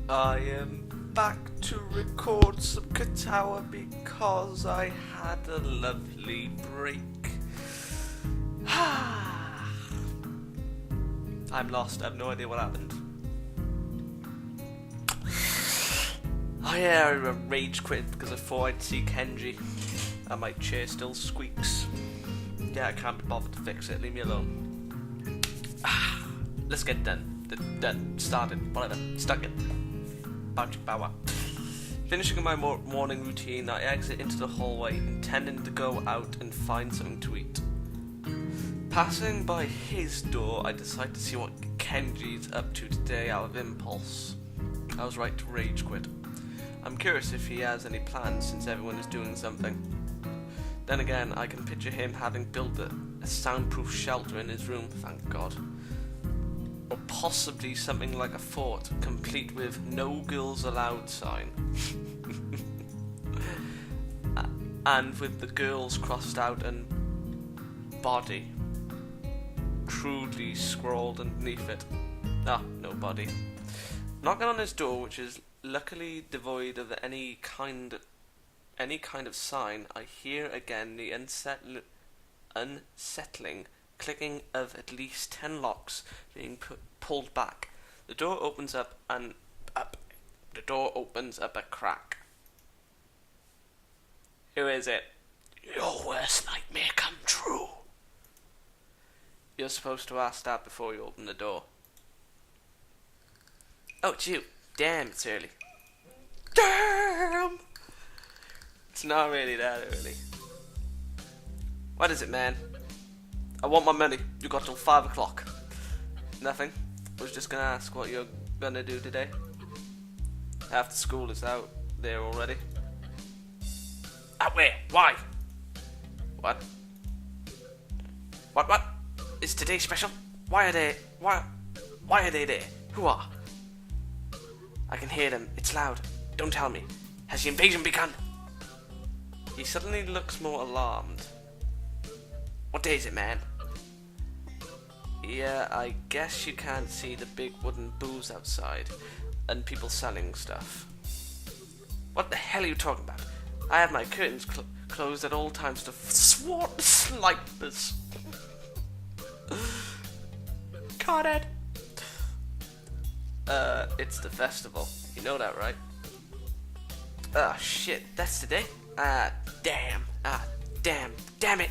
I am back to record some Katawa because I had a lovely break. I'm lost, I have no idea what happened. Oh yeah, I rage quit because I thought I'd see Kenji and my chair still squeaks. Yeah, I can't be bothered to fix it, leave me alone. Let's get done. Started, whatever, stuck it. Bow. Finishing my morning routine, I exit into the hallway, intending to go out and find something to eat. Passing by his door, I decide to see what Kenji's up to today out of impulse. I was right to rage quit. I'm curious if he has any plans since everyone is doing something. Then again, I can picture him having built a soundproof shelter in his room, thank God. Or possibly something like a fort, complete with no girls allowed sign. And with the girls crossed out and body crudely scrawled underneath it. No body. Knocking on his door, which is luckily devoid of any kind of sign, I hear again the unsettling clicking of at least 10 locks being pulled back. The door opens up a crack. Who is it? Your worst nightmare come true. You're supposed to ask that before you open the door. Oh, it's you. Damn, it's early. Damn! It's not really that early. What is it, man? I want my money. You got till 5 o'clock. Nothing. I was just gonna ask what you're gonna do today. After school is out there already. Out where? Why? What? What? Is today special? Why are they there? Who are? I can hear them. It's loud. Don't tell me. Has the invasion begun? He suddenly looks more alarmed. What day is it, man? Yeah, I guess you can't see the big wooden booths outside and people selling stuff. What the hell are you talking about? I have my curtains closed at all times to swat snipers. Got it. It's the festival. You know that, right? Ah, shit. That's today? Damn it.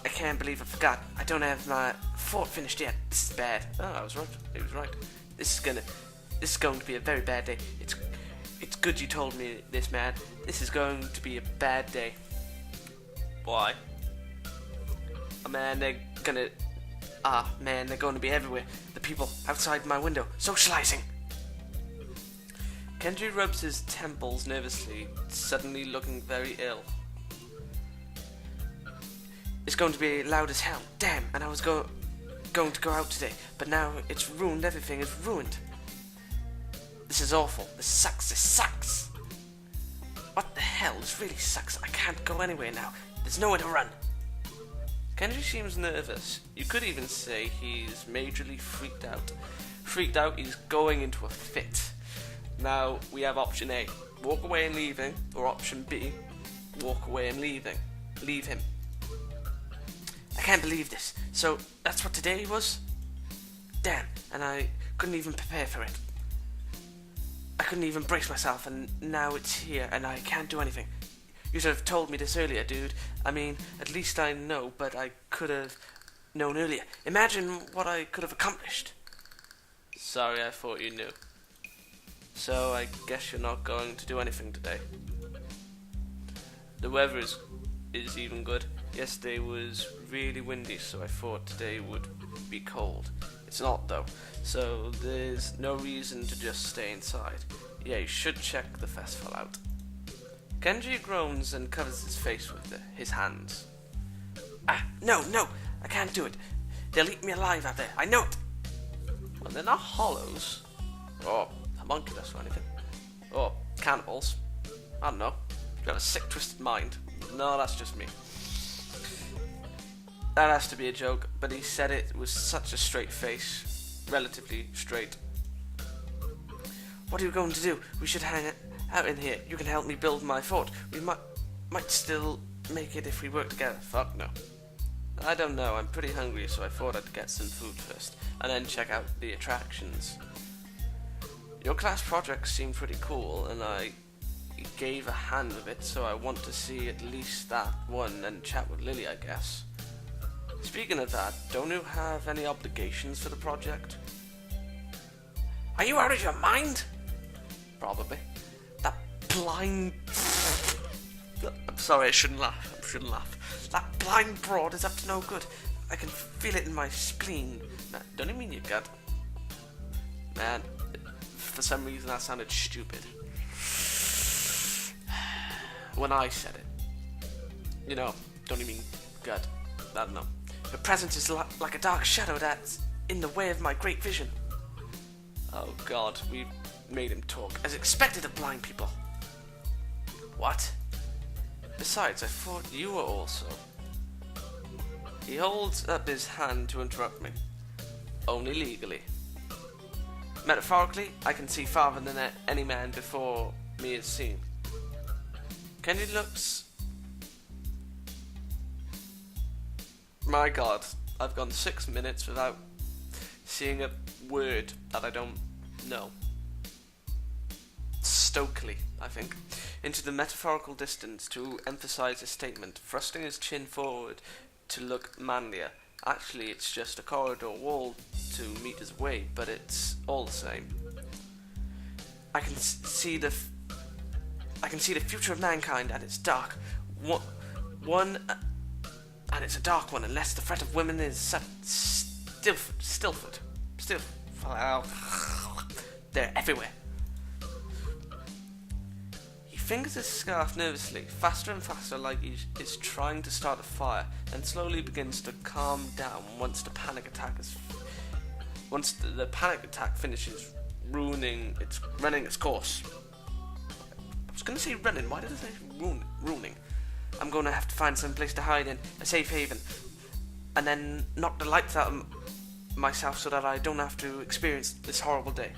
I can't believe I forgot. I don't have my fort finished yet. This is bad. Oh, I was right. He was right. This is going to be a very bad day. It's good you told me this, man. This is going to be a bad day. Why? Oh, man, they're going to be everywhere. The people outside my window, socializing. Kenji rubs his temples nervously, suddenly looking very ill. It's going to be loud as hell. Damn, and I was going to go out today, but now it's ruined. Everything is ruined. This is awful. This sucks. What the hell? This really sucks. I can't go anywhere now. There's nowhere to run. Kenji seems nervous. You could even say he's majorly freaked out. He's going into a fit. Now, we have option A, walk away and leaving, or option B, walk away and leave him. I can't believe this. So, that's what today was? Damn, and I couldn't even prepare for it. I couldn't even brace myself, and now it's here, and I can't do anything. You should have told me this earlier, dude. I mean, at least I know, but I could have known earlier. Imagine what I could have accomplished. Sorry, I thought you knew. So, I guess you're not going to do anything today. The weather is even good. Yesterday was really windy, so I thought today would be cold. It's not, though, so there's no reason to just stay inside. Yeah, you should check the festival out. Kenji groans and covers his face with his hands. No, I can't do it. They'll eat me alive out there, I know it. Well, they're not hollows, or homunculus or anything, or cannibals. I don't know. You've got a sick, twisted mind. No, that's just me. That has to be a joke, but he said it with such a straight face. Relatively straight. What are you going to do? We should hang out in here. You can help me build my fort. We might still make it if we work together. Fuck no. I don't know. I'm pretty hungry, so I thought I'd get some food first, and then check out the attractions. Your class project seemed pretty cool, and I gave a hand with it, so I want to see at least that one and chat with Lily, I guess. Speaking of that, don't you have any obligations for the project? Are you out of your mind? Probably. That blind... I'm sorry, I shouldn't laugh. That blind broad is up to no good. I can feel it in my spleen. Man, don't you mean your gut? Man, for some reason that sounded stupid. When I said it. You know, don't you mean gut? I don't know. Your presence is like a dark shadow that's in the way of my great vision. Oh god, we made him talk, as expected of blind people. What? Besides, I thought you were also. He holds up his hand to interrupt me. Only legally. Metaphorically, I can see farther than any man before me has seen. Kenji looks... My god, I've gone 6 minutes without seeing a word that I don't know. Stokely, I think, into the metaphorical distance to emphasize his statement, thrusting his chin forward to look manlier. Actually, it's just a corridor wall to meet his way, but it's all the same. I can see the future of mankind, and it's dark. And it's a dark one, unless the threat of women is Stilford. They're everywhere. He fingers his scarf nervously, faster and faster, like he is trying to start a fire, and slowly begins to calm down once the panic attack finishes, running its course. I was going to say running. Why did I say ruining? I'm going to have to find some place to hide in, a safe haven, and then knock the lights out of myself so that I don't have to experience this horrible day.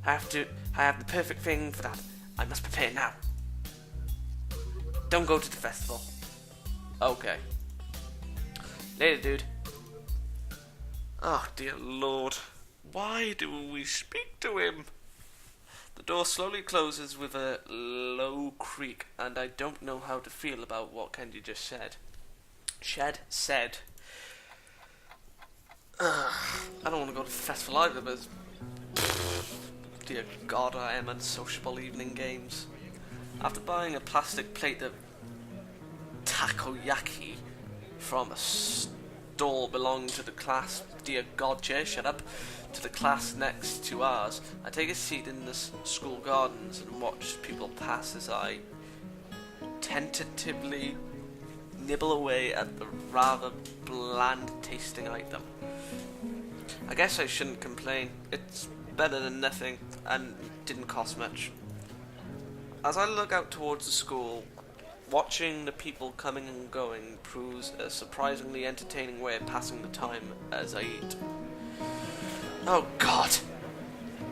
I have the perfect thing for that. I must prepare now. Don't go to the festival. Okay. Later, dude. Oh, dear Lord. Why do we speak to him? The door slowly closes with a low creak, and I don't know how to feel about what Kenji just said. Said. I don't want to go to the festival either, but... Dear God, I am unsociable evening games. After buying a plastic plate of takoyaki from a stall belonging to the class... Dear God, Jay, shut up. To the class next to ours, I take a seat in the school gardens and watch people pass as I tentatively nibble away at the rather bland tasting item. I guess I shouldn't complain. It's better than nothing and didn't cost much. As I look out towards the school, watching the people coming and going proves a surprisingly entertaining way of passing the time as I eat. Oh God!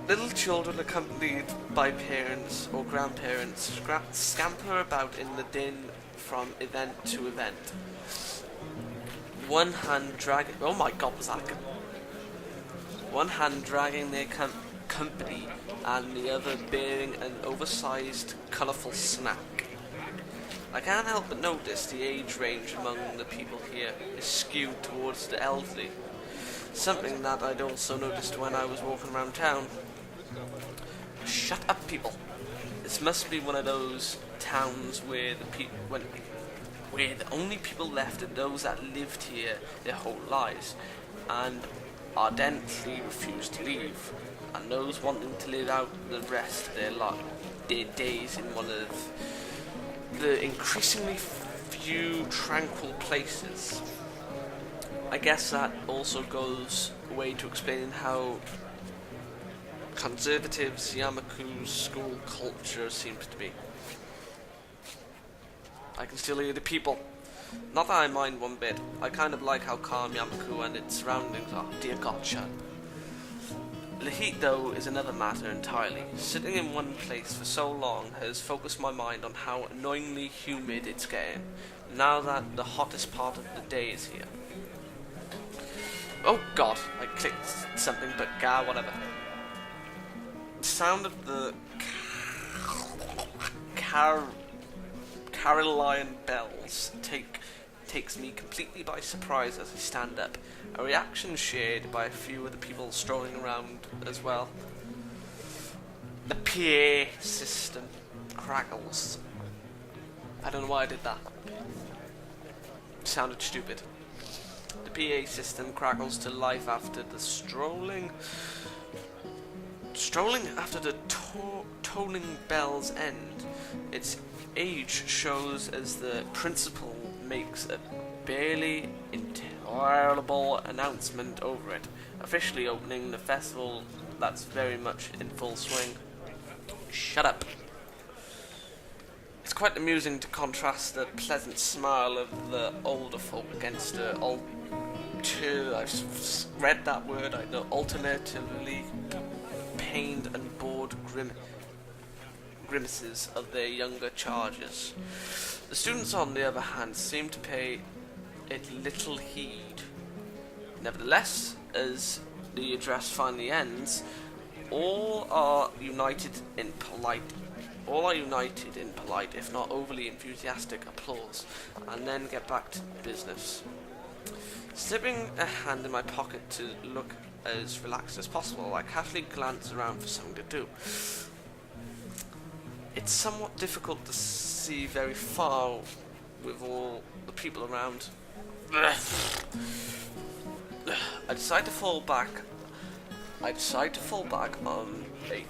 Little children accompanied by parents or grandparents scamper about in the din from event to event. One hand dragging... Oh my God, was that good? One hand dragging their company and the other bearing an oversized, colourful snack. I can't help but notice the age range among the people here is skewed towards the elderly. Something that I'd also noticed when I was walking around town. Shut up, people. This must be one of those towns where where the only people left are those that lived here their whole lives and ardently refuse to leave, and those wanting to live out the rest of their days in one of the increasingly few tranquil places. I guess that also goes away to explain how conservatives Yamaku's school culture seems to be. I can still hear the people. Not that I mind one bit. I kind of like how calm Yamaku and its surroundings are. Dear God, shut. The heat, though, is another matter entirely. Sitting in one place for so long has focused my mind on how annoyingly humid it's getting, now that the hottest part of the day is here. Oh god, I clicked something, but whatever. The sound of the Caroline bells takes me completely by surprise as I stand up, a reaction shared by a few of the people strolling around as well. The PA system crackles. I don't know why I did that. It sounded stupid. The PA system crackles to life after the strolling after the tolling bells end. Its age shows as the principal makes a barely intelligible announcement over it, officially opening the festival that's very much in full swing. Shut up. It's quite amusing to contrast the pleasant smile of the older folk against the I've read that word, I know, alternatively pained and bored grimaces of their younger charges. The students, on the other hand, seem to pay it little heed. Nevertheless, as the address finally ends, all are united in polite, if not overly enthusiastic, applause, and then get back to business. Slipping a hand in my pocket to look as relaxed as possible, I casually glance around for something to do. It's somewhat difficult to see very far with all the people around. I decide to fall back on a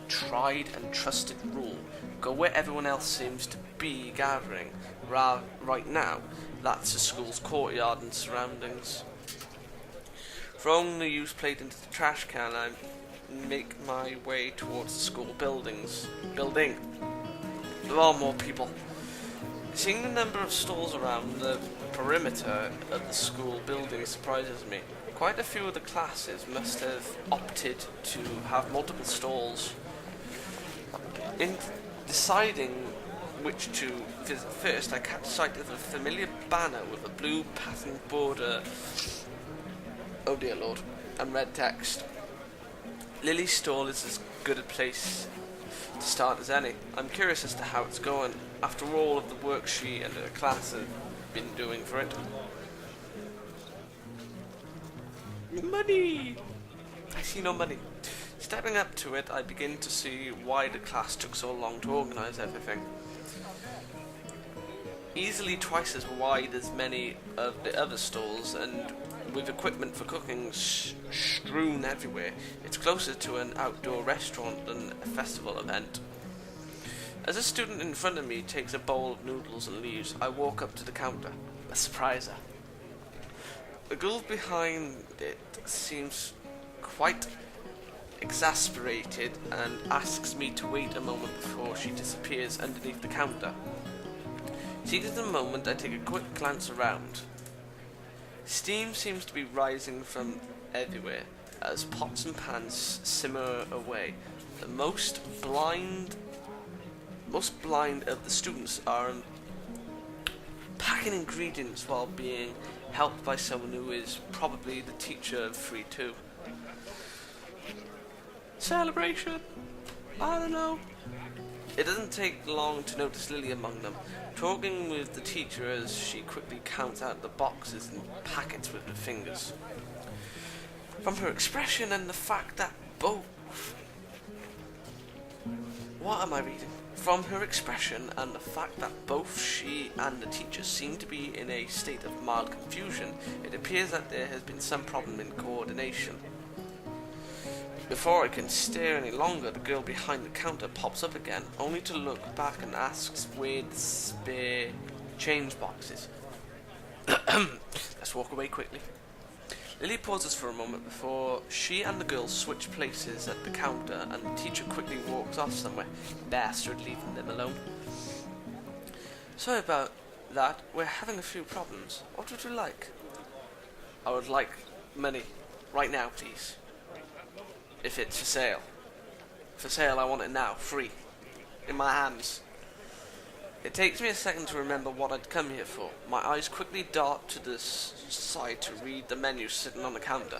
tried and trusted rule. Go where everyone else seems to be gathering. Right now, that's the school's courtyard and surroundings. Throwing the used plate into the trash can, I make my way towards the school building. There are more people. Seeing the number of stalls around the perimeter of the school building surprises me. Quite a few of the classes must have opted to have multiple stalls. In deciding which to visit first, I catch sight of a familiar banner with a blue patterned border, oh dear lord, and red text. Lily's stall is as good a place to start as any. I'm curious as to how it's going, after all of the work she and her class have been doing for it. Money! I see no money. Stepping up to it, I begin to see why the class took so long to organise everything. Easily twice as wide as many of the other stalls, and with equipment for cooking strewn everywhere, it's closer to an outdoor restaurant than a festival event. As a student in front of me takes a bowl of noodles and leaves, I walk up to the counter. A surpriser. The girl behind it seems quite exasperated and asks me to wait a moment before she disappears underneath the counter. Seated in a moment, I take a quick glance around. Steam seems to be rising from everywhere as pots and pans simmer away. The most blind of the students are packing ingredients while being helped by someone who is probably the teacher of 3-2. Celebration? I don't know. It doesn't take long to notice Lily among them, talking with the teacher as she quickly counts out the boxes and packets with her fingers. From her expression and the fact that both... What am I reading? From her expression and the fact that both she and the teacher seem to be in a state of mild confusion, it appears that there has been some problem in coordination. Before I can stare any longer, the girl behind the counter pops up again, only to look back and asks where the spare change box is. Let's walk away quickly. Lily pauses for a moment before she and the girl switch places at the counter, and the teacher quickly walks off somewhere, bastard leaving them alone. Sorry about that, we're having a few problems. What would you like? I would like money. Right now, please. If it's for sale. For sale, I want it now. Free. In my hands. It takes me a second to remember what I'd come here for. My eyes quickly dart to the side to read the menu sitting on the counter.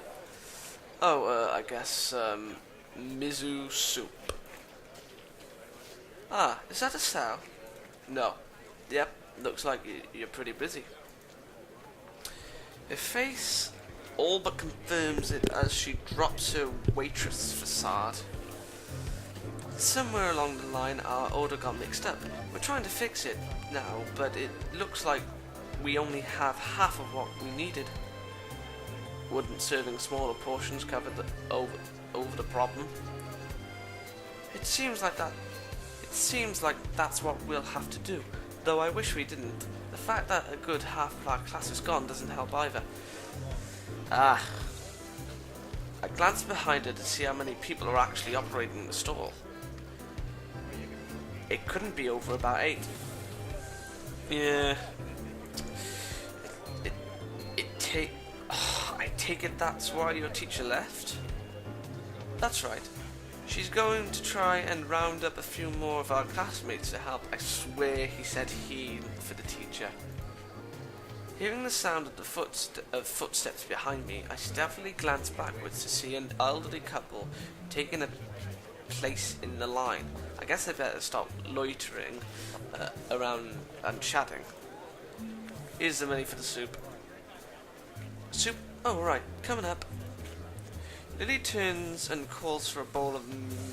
Oh, I guess, miso soup. Ah, is that a sow? No. Yep, looks like you're pretty busy. Her face all but confirms it as she drops her waitress facade. Somewhere along the line our order got mixed up. We're trying to fix it now, but it looks like we only have half of what we needed. Wouldn't serving smaller portions cover over the problem? It seems like that's what we'll have to do, though I wish we didn't. The fact that a good half of our class is gone doesn't help either. Ah. I glanced behind her to see how many people are actually operating the stall. It couldn't be over about 8. Yeah. I take it that's why your teacher left? That's right. She's going to try and round up a few more of our classmates to help. I swear he said he for the teacher. Hearing the sound of the footsteps behind me, I stealthily glanced backwards to see an elderly couple taking a place in the line. I guess I better stop loitering around and chatting. Here's the money for the soup. Soup? Oh, right. Coming up. Lily turns and calls for a bowl of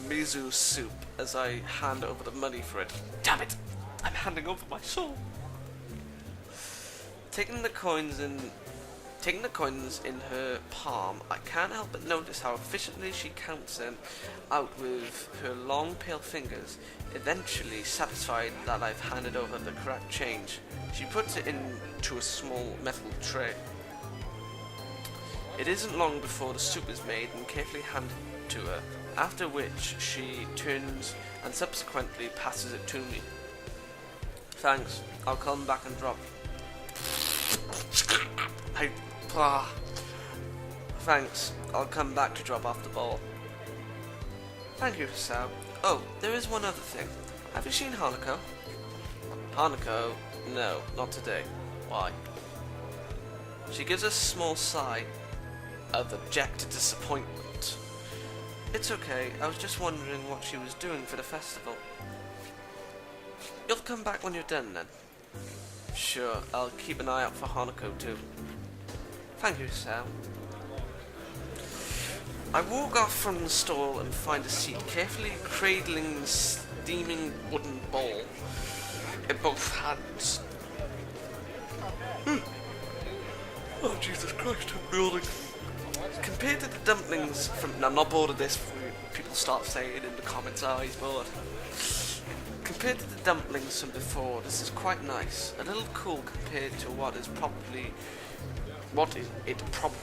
miso soup as I hand over the money for it. Damn it! I'm handing over my soul. Taking the coins in her palm, I can't help but notice how efficiently she counts them out with her long pale fingers. Eventually satisfied that I've handed over the correct change, she puts it into a small metal tray. It isn't long before the soup is made and carefully handed to her, after which she turns and subsequently passes it to me. Thanks, I'll come back and drop. Thanks, I'll come back to drop off the bowl. Thank you, Sal. Oh, there is one other thing. Have you seen Hanako? Hanako? No, not today. Why? She gives a small sigh of abject disappointment. It's okay, I was just wondering what she was doing for the festival. You'll come back when you're done then? Sure, I'll keep an eye out for Hanako too. Thank you, Sam. I walk off from the stall and find a seat, carefully cradling the steaming wooden bowl in both hands. Oh, Jesus Christ, I'm building. Compared to the dumplings from... Now, I'm not bored of this. People start saying in the comments, oh, he's bored. Compared to the dumplings from before, this is quite nice. A little cool compared to what it probably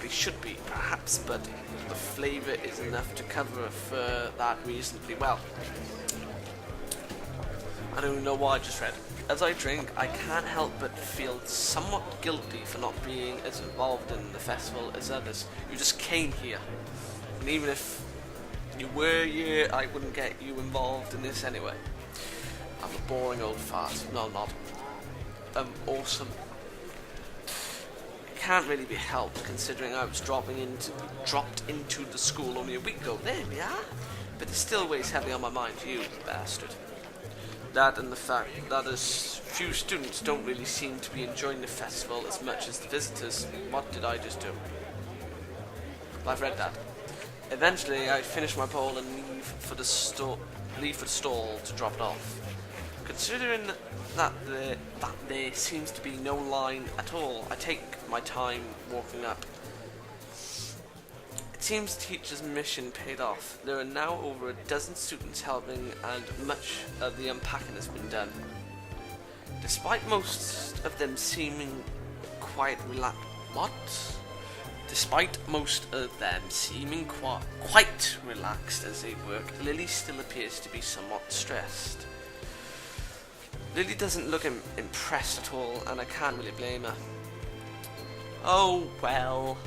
should be, perhaps, but the flavour is enough to cover for that reasonably well. I don't even know what I just read. As I drink, I can't help but feel somewhat guilty for not being as involved in the festival as others. You just came here. And even if you were here, I wouldn't get you involved in this anyway. I'm a boring old fart. No, I'm not. I'm awesome. It can't really be helped, considering I was dropped into the school only a week ago. There we are. But it still weighs heavily on my mind, you bastard. That and the fact that as few students don't really seem to be enjoying the festival as much as the visitors. What did I just do? I've read that. Eventually, I finish my bowl and leave for the stall to drop it off. Considering that there seems to be no line at all, I take my time walking up. It seems the teacher's mission paid off. There are now over a dozen students helping, and much of the unpacking has been done. Despite most of them seeming quite relaxed. What? Despite most of them seeming quite relaxed as they work, Lily still appears to be somewhat stressed. Lily doesn't look impressed at all, and I can't really blame her. Oh, well,